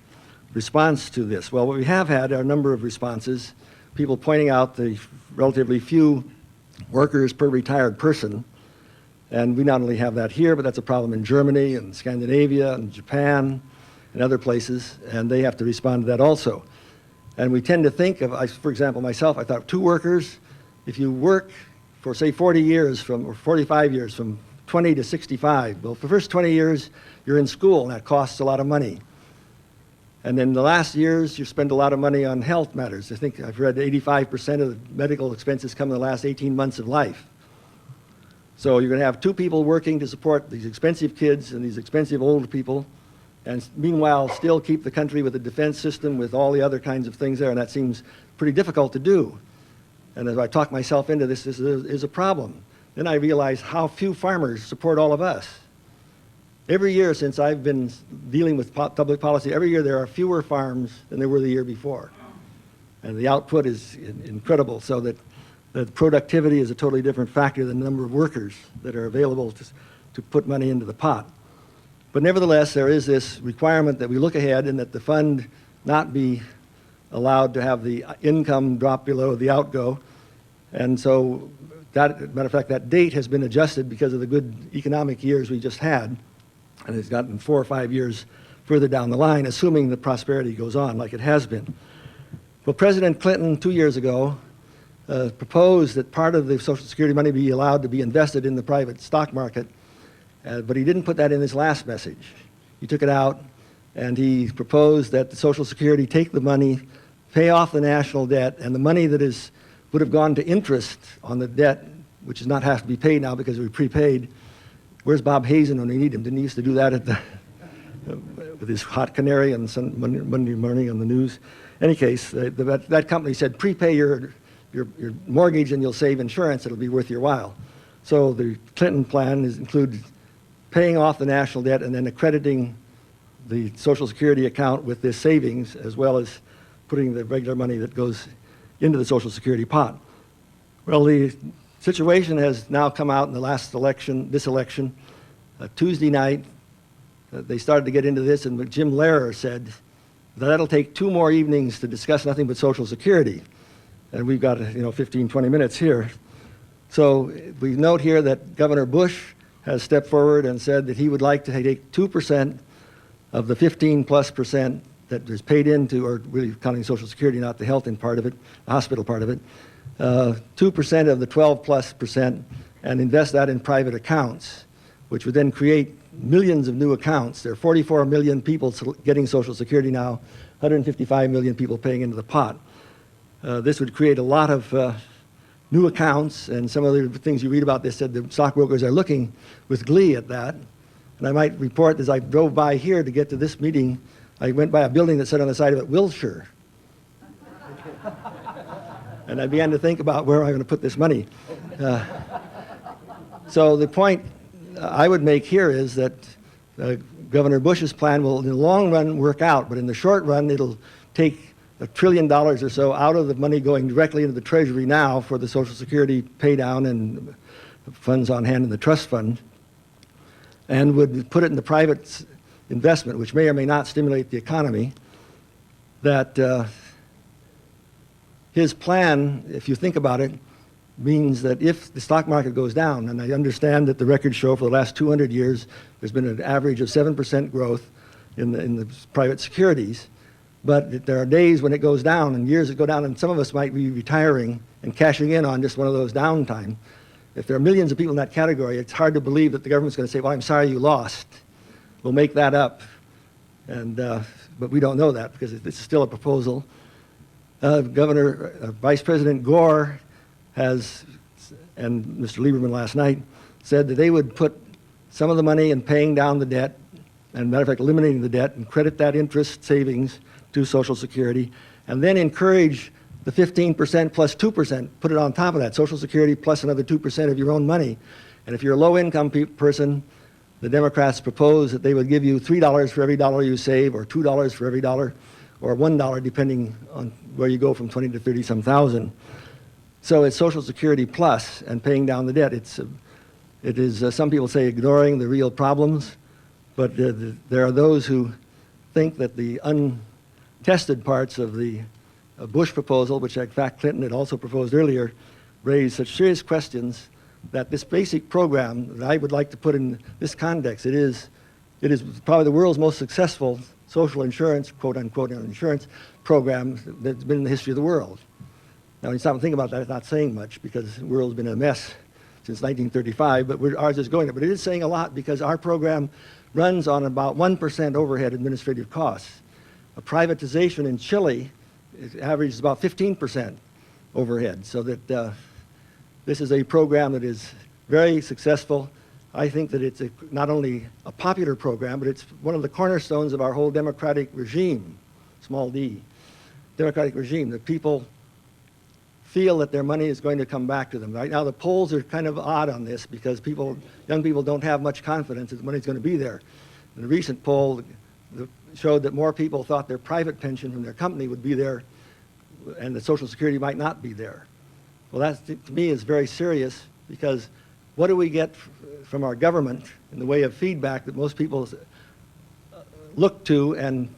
response to this. Well, what we have had are a number of responses, people pointing out the relatively few workers per retired person. And we not only have that here, but that's a problem in Germany and Scandinavia and Japan and other places, and they have to respond to that also. And we tend to think of, for example, myself, I thought 2 workers, if you work for, say, 40 years or 45 years, from 20 to 65, well, for the first 20 years, you're in school, and that costs a lot of money. And then the last years, you spend a lot of money on health matters. I think I've read 85% of the medical expenses come in the last 18 months of life. So you're going to have 2 people working to support these expensive kids and these expensive old people, and meanwhile still keep the country with a defense system with all the other kinds of things there, and that seems pretty difficult to do. And as I talk myself into this, this is a problem. Then I realized how few farmers support all of us. Every year since I've been dealing with public policy, every year there are fewer farms than there were the year before. And the output is incredible, so that productivity is a totally different factor than the number of workers that are available to put money into the pot. But nevertheless, there is this requirement that we look ahead and that the fund not be allowed to have the income drop below the outgo. And so, matter of fact, that date has been adjusted because of the good economic years we just had. And it's gotten 4 or 5 years further down the line, assuming that prosperity goes on like it has been. Well, President Clinton, 2 years ago, proposed that part of the Social Security money be allowed to be invested in the private stock market, but he didn't put that in his last message. He took it out, and he proposed that the Social Security take the money, pay off the national debt, and the money that would have gone to interest on the debt, which does not have to be paid now because we prepaid. Where's Bob Hazen when we need him? Didn't he used to do that with his hot canary on Monday morning on the news? In any case, that company said, prepay your mortgage and you'll save insurance. It'll be worth your while. So the Clinton plan includes paying off the national debt and then accrediting the Social Security account with this savings, as well as putting the regular money that goes into the Social Security pot. Well, the situation has now come out in the last election, this election. Tuesday night, they started to get into this, and Jim Lehrer said that'll take 2 more evenings to discuss nothing but Social Security. And we've got 15, 20 minutes here. So we note here that Governor Bush has stepped forward and said that he would like to take 2% of the 15+% that is paid into, or really counting Social Security, not the health part of it, the hospital part of it, 2% of the 12+%, and invest that in private accounts, which would then create millions of new accounts. There are 44 million people getting Social Security now, 155 million people paying into the pot. This would create a lot of new accounts, and some of the things you read about this said the stockbrokers are looking with glee at that. And I might report, as I drove by here to get to this meeting, I went by a building that said on the side of it, Wilshire. And I began to think about where I'm going to put this money. So the point I would make here is that Governor Bush's plan will, in the long run, work out, but in the short run, it'll take $1 trillion or so out of the money going directly into the Treasury now for the Social Security pay down and funds on hand in the trust fund, and would put it in the private investment, which may or may not stimulate the economy. That his plan, if you think about it, means that if the stock market goes down, and I understand that the records show for the last 200 years there's been an average of 7% growth in the private securities, but there are days when it goes down and years that go down, and some of us might be retiring and cashing in on just one of those downtime. if there are millions of people in that category, it's hard to believe that the government's going to say, well, I'm sorry you lost. We'll make that up. And, but we don't know that because it's still a proposal. Vice President Gore has, and Mr. Lieberman last night, said that they would put some of the money in paying down the debt, and matter of fact, eliminating the debt, and credit that interest savings to Social Security, and then encourage the 15% plus 2%, put it on top of that, Social Security plus another 2% of your own money. And if you're a low-income person, the Democrats propose that they would give you $3 for every dollar you save, or $2 for every dollar, or $1 depending on where you go from 20 to 30-some thousand. So it's Social Security plus and paying down the debt. It is, some people say, ignoring the real problems, but there are those who think that the untested parts of the Bush proposal, which in fact Clinton had also proposed earlier, raise such serious questions that this basic program that I would like to put in this context, it is probably the world's most successful social insurance, quote unquote, insurance program that's been in the history of the world. Now, when you stop and think about that, it's not saying much because the world's been a mess since 1935, but ours is going there. But it is saying a lot because our program runs on about 1% overhead administrative costs. A privatization in Chile averages about 15% overhead, so that this is a program that is very successful. I think that it's not only a popular program, but it's one of the cornerstones of our whole democratic regime, small d, democratic regime, that people feel that their money is going to come back to them. Right now the polls are kind of odd on this because young people don't have much confidence that the money's going to be there. In a recent poll showed that more people thought their private pension from their company would be there and the Social Security might not be there. Well, that to me is very serious because what do we get from our government in the way of feedback that most people look to and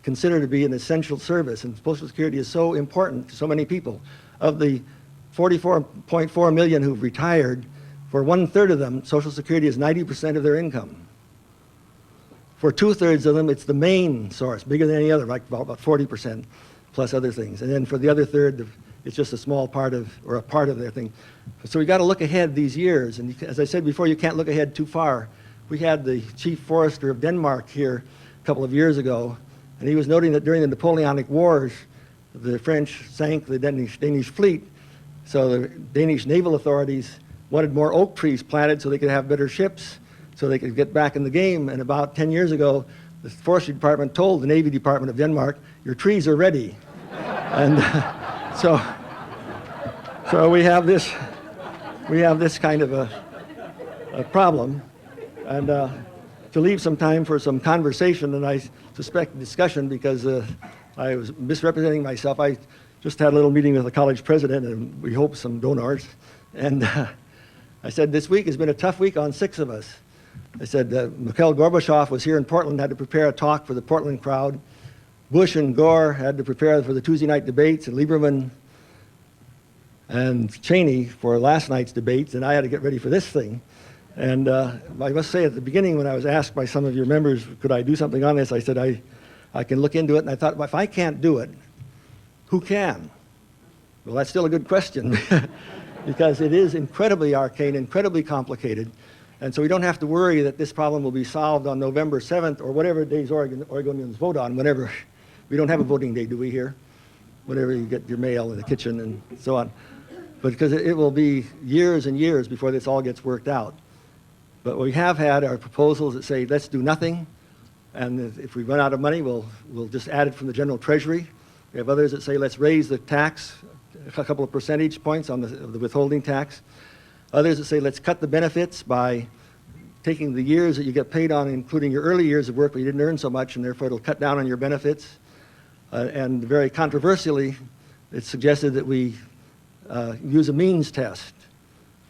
consider to be an essential service? And Social Security is so important to so many people. Of the 44.4 million who've retired, for 1/3 of them, Social Security is 90% of their income. For 2/3 of them, it's the main source, bigger than any other, like about 40% plus other things. And then for the other third, it's just a small part of, or a part of their thing. So we've got to look ahead these years. And as I said before, you can't look ahead too far. We had the chief forester of Denmark here a couple of years ago, and he was noting that during the Napoleonic Wars, the French sank the Danish fleet, so the Danish naval authorities wanted more oak trees planted so they could have better ships, so they could get back in the game. And about 10 years ago, the forestry department told the Navy Department of Denmark, your trees are ready. And so we have this kind of a problem. And to leave some time for some conversation, and I suspect discussion because I was misrepresenting myself. I just had a little meeting with the college president, and we hope some donors. And I said, this week has been a tough week on 6 of us. I said, Mikhail Gorbachev was here in Portland, had to prepare a talk for the Portland crowd. Bush and Gore had to prepare for the Tuesday night debates, and Lieberman and Cheney for last night's debates, and I had to get ready for this thing. And I must say at the beginning when I was asked by some of your members, could I do something on this, I said, I can look into it. And I thought, well, if I can't do it, who can? Well, that's still a good question because it is incredibly arcane, incredibly complicated. And so we don't have to worry that this problem will be solved on November 7th or whatever days Oregonians vote on, whenever. We don't have a voting day, do we, here? Whenever you get your mail in the kitchen and so on. But because it will be years and years before this all gets worked out. But we have had our proposals that say, let's do nothing. And if we run out of money, we'll just add it from the general treasury. We have others that say, let's raise the tax a couple of percentage points on the withholding tax. Others that say, let's cut the benefits by taking the years that you get paid on, including your early years of work where you didn't earn so much, and therefore it'll cut down on your benefits. And very controversially, it's suggested that we use a means test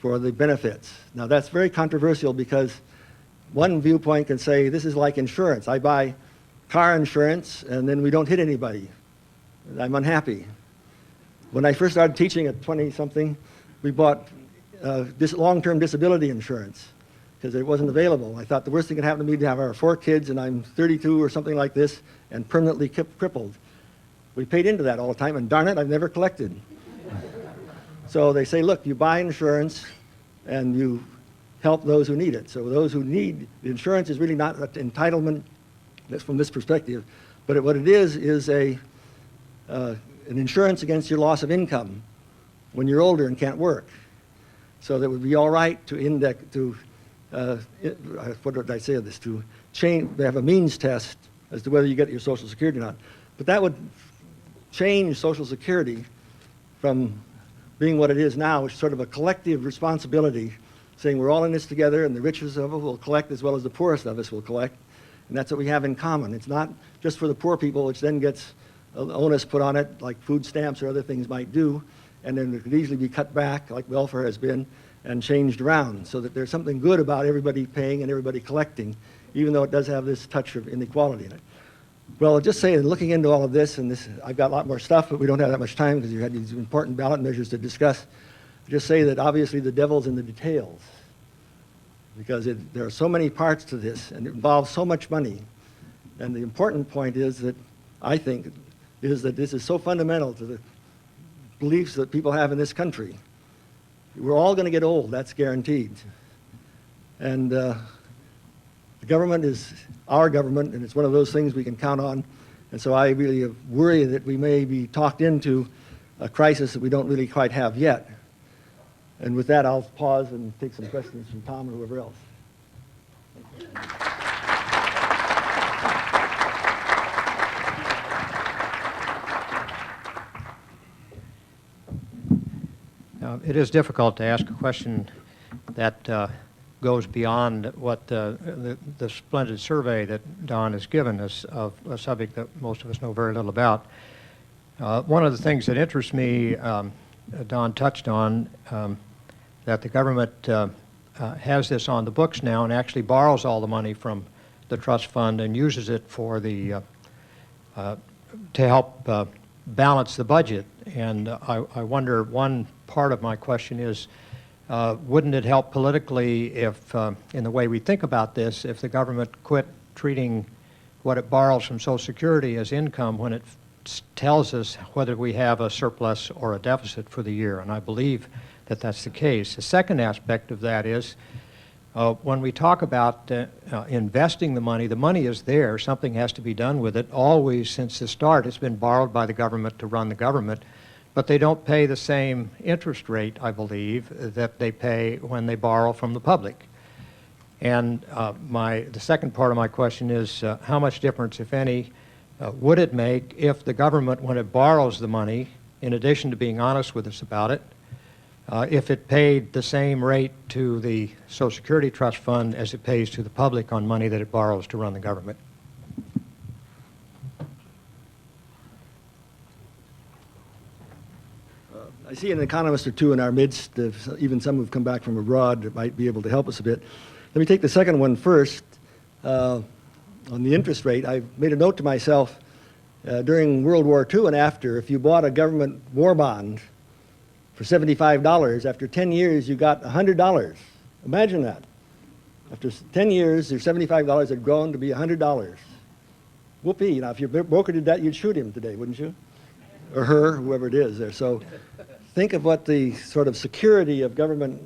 for the benefits. Now that's very controversial because one viewpoint can say this is like insurance. I buy car insurance and then we don't hit anybody. I'm unhappy. When I first started teaching at 20-something, we bought this long-term disability insurance because it wasn't available. I thought the worst thing that could happen to me to have our 4 kids and I'm 32 or something like this and permanently crippled. We paid into that all the time and darn it, I've never collected. So they say, look, you buy insurance and you help those who need it. So those who need, the insurance is really not an entitlement that's from this perspective, but what it is an insurance against your loss of income when you're older and can't work. So that would be all right to index, what did I say of this, to change, they have a means test as to whether you get your Social Security or not. But that would change Social Security from being what it is now, which is sort of a collective responsibility, saying we're all in this together, and the richest of us will collect as well as the poorest of us will collect. And that's what we have in common. It's not just for the poor people, which then gets an onus put on it, like food stamps or other things might do, and then it could easily be cut back, like welfare has been, and changed around, so that there's something good about everybody paying and everybody collecting, even though it does have this touch of inequality in it. Well, I'll just say, looking into all of this, and this, I've got a lot more stuff, but we don't have that much time because you had these important ballot measures to discuss. Just say that obviously the devil's in the details, because there are so many parts to this, and it involves so much money. And the important point is that, I think, is that this is so fundamental to the beliefs that people have in this country. We're all going to get old, that's guaranteed. And the government is our government, and it's one of those things we can count on. And so I really worry that we may be talked into a crisis that we don't really quite have yet. And with that, I'll pause and take some questions from Tom or whoever else. It is difficult to ask a question that goes beyond what the splendid survey that Don has given us of a subject that most of us know very little about. One of the things that interests me, Don touched on, that the government has this on the books now and actually borrows all the money from the trust fund and uses it for the to help balance the budget. And I wonder, one part of my question is, wouldn't it help politically if, in the way we think about this, if the government quit treating what it borrows from Social Security as income when it tells us whether we have a surplus or a deficit for the year? And I believe that that's the case. The second aspect of that is, when we talk about investing the money is there. Something has to be done with it. Always, since the start, it's been borrowed by the government to run the government. But they don't pay the same interest rate, I believe, that they pay when they borrow from the public. And the second part of my question is, how much difference, if any, would it make if the government, when it borrows the money, in addition to being honest with us about it, if it paid the same rate to the Social Security Trust Fund as it pays to the public on money that it borrows to run the government? I see an economist or two in our midst, even some who've come back from abroad that might be able to help us a bit. Let me take the second one first. On the interest rate, I made a note to myself during World War II and after, if you bought a government war bond for $75, after 10 years you got $100. Imagine that. After 10 years, your $75 had grown to be $100. Whoopee. Now, if your broker did that, you'd shoot him today, wouldn't you? Or her, whoever it is there. So think of what the sort of security of government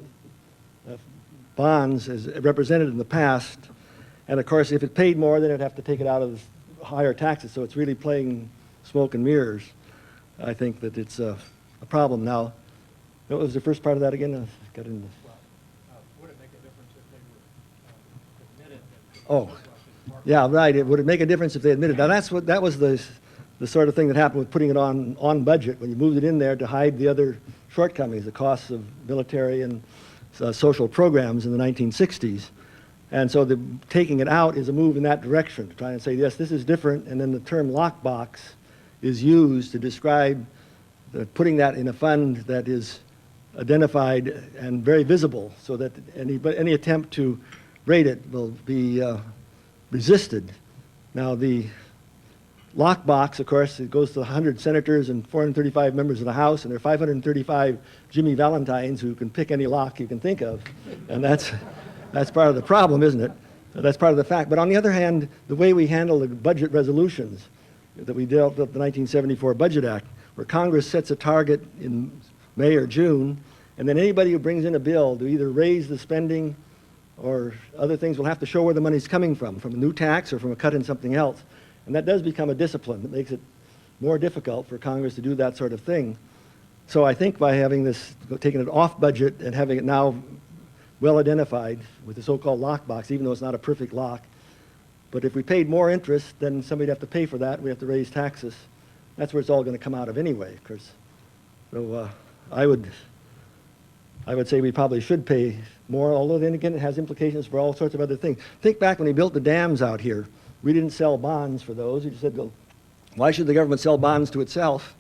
bonds is represented in the past. And of course, if it paid more, then it'd have to take it out of higher taxes. So it's really playing smoke and mirrors. I think that it's a problem. Now, what was the first part of that again? I got into... Would it make a difference if they were admitted? Oh, yeah, right. Would it make a difference if they admitted? Now, that was the sort of thing that happened with putting it on budget, when you moved it in there to hide the other shortcomings, the costs of military and social programs in the 1960s. And so taking it out is a move in that direction, to try and say, yes, this is different, and then the term lockbox is used to describe putting that in a fund that is identified and very visible, so that any attempt to raid it will be resisted. Now, the lockbox, of course, it goes to 100 senators and 435 members of the House, and there are 535 Jimmy Valentines who can pick any lock you can think of. And that's part of the problem, isn't it? That's part of the fact. But on the other hand, the way we handle the budget resolutions that we dealt with the 1974 Budget Act, where Congress sets a target in May or June, And then anybody who brings in a bill to either raise the spending or other things will have to show where the money's coming from a new tax or from a cut in something else. And that does become a discipline. It makes it more difficult for Congress to do that sort of thing. So I think by having this, taking it off budget and having it now well identified with the so-called lockbox, even though it's not a perfect lock, but if we paid more interest, then somebody'd have to pay for that. We have to raise taxes. That's where it's all going to come out of anyway, of course. So I would say we probably should pay more, although then again it has implications for all sorts of other things. Think back when we built the dams out here. We didn't sell bonds for those. We just said, well, why should the government sell bonds to itself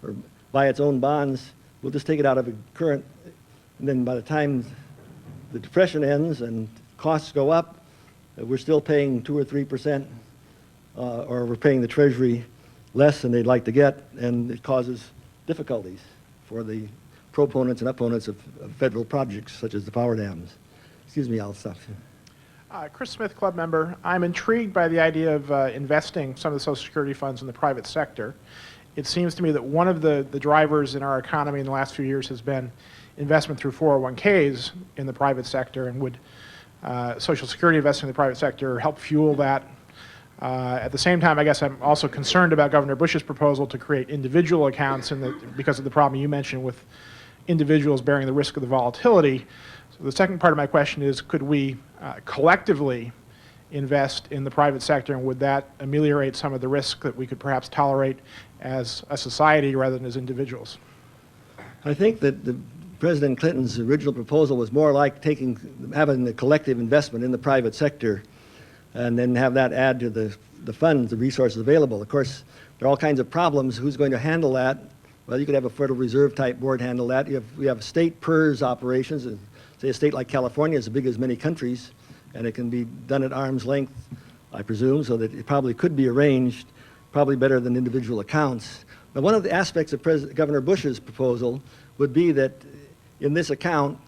or buy its own bonds? We'll just take it out of a current, and then by the time the depression ends and costs go up, we're still paying 2 or 3%, or we're paying the Treasury less than they'd like to get, and it causes difficulties for the proponents and opponents of federal projects such as the power dams. Excuse me, I'll stop. Chris Smith, club member. I'm intrigued by the idea of investing some of the Social Security funds in the private sector. It seems to me that one of the drivers in our economy in the last few years has been investment through 401ks in the private sector, and would Social Security investing in the private sector help fuel that? At the same time, I guess I'm also concerned about Governor Bush's proposal to create individual accounts because of the problem you mentioned with individuals bearing the risk of the volatility. So the second part of my question is, could we collectively invest in the private sector, and would that ameliorate some of the risk that we could perhaps tolerate as a society rather than as individuals? I think that President Clinton's original proposal was more like having the collective investment in the private sector and then have that add to the funds, the resources available. Of course, there are all kinds of problems. Who's going to handle that? Well, you could have a Federal Reserve type board handle that. We have state PERS operations. And say a state like California is as big as many countries, and it can be done at arm's length, I presume, so that it probably could be arranged, probably better than individual accounts. But one of the aspects of Governor Bush's proposal would be that in this account,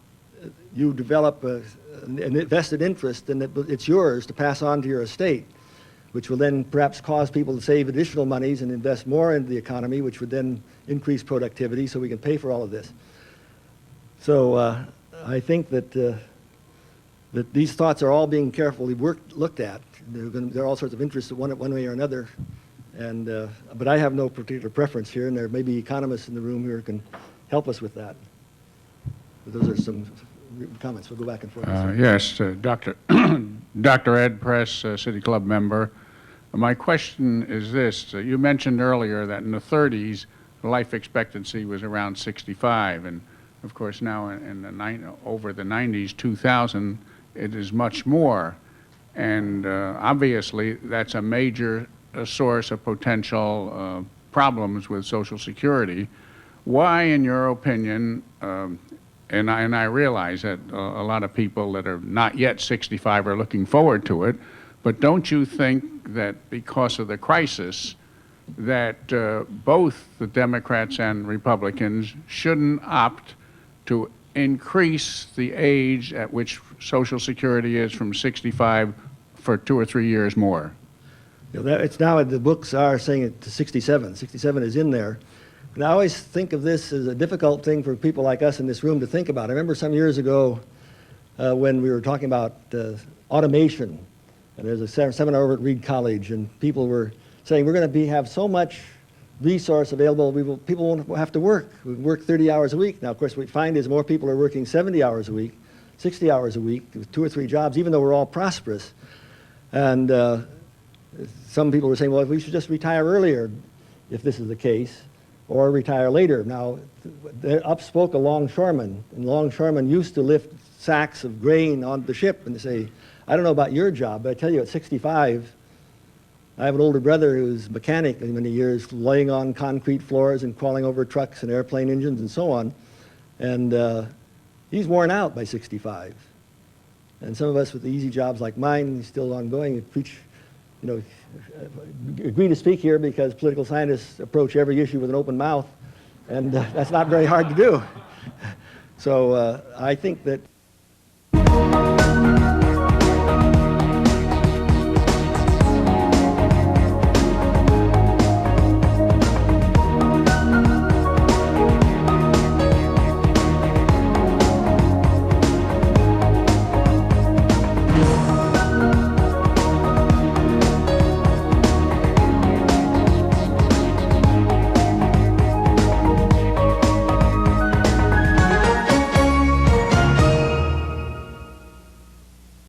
you develop an invested interest, and it's yours to pass on to your estate, which will then perhaps cause people to save additional monies and invest more into the economy, which would then increase productivity so we can pay for all of this. So I think that that these thoughts are all being carefully looked at. There are all sorts of interests one way or another, and but I have no particular preference here, and there may be economists in the room who can help us with that. But those are some comments. We'll go back and forth. Yes, Dr. Ed Press, City Club member. My question is this. You mentioned earlier that in the 30s, life expectancy was around 65, and of course now over the 90s, 2000, it is much more. And obviously, that's a major source of potential problems with Social Security. Why, in your opinion, and I realize that a lot of people that are not yet 65 are looking forward to it, but don't you think that because of the crisis that both the Democrats and Republicans shouldn't opt to increase the age at which Social Security is from 65 for 2 or 3 years more? It's now, the books are saying it to 67. 67 is in there. And I always think of this as a difficult thing for people like us in this room to think about. I remember some years ago when we were talking about automation, and there's a seminar over at Reed College, and people were saying we're going to have so much resource available, people won't have to work. We work 30 hours a week. Now, of course, what we find is more people are working 70 hours a week, 60 hours a week, with 2 or 3 jobs, even though we're all prosperous. And some people were saying, well, we should just retire earlier if this is the case, or retire later. Now, up spoke a longshoreman, and longshoremen used to lift sacks of grain on the ship, and they say, I don't know about your job, but I tell you, at 65, I have an older brother who's a mechanic in many years, laying on concrete floors and crawling over trucks and airplane engines and so on, and he's worn out by 65. And some of us with the easy jobs like mine, still ongoing, preach, agree to speak here because political scientists approach every issue with an open mouth, and that's not very hard to do. So I think that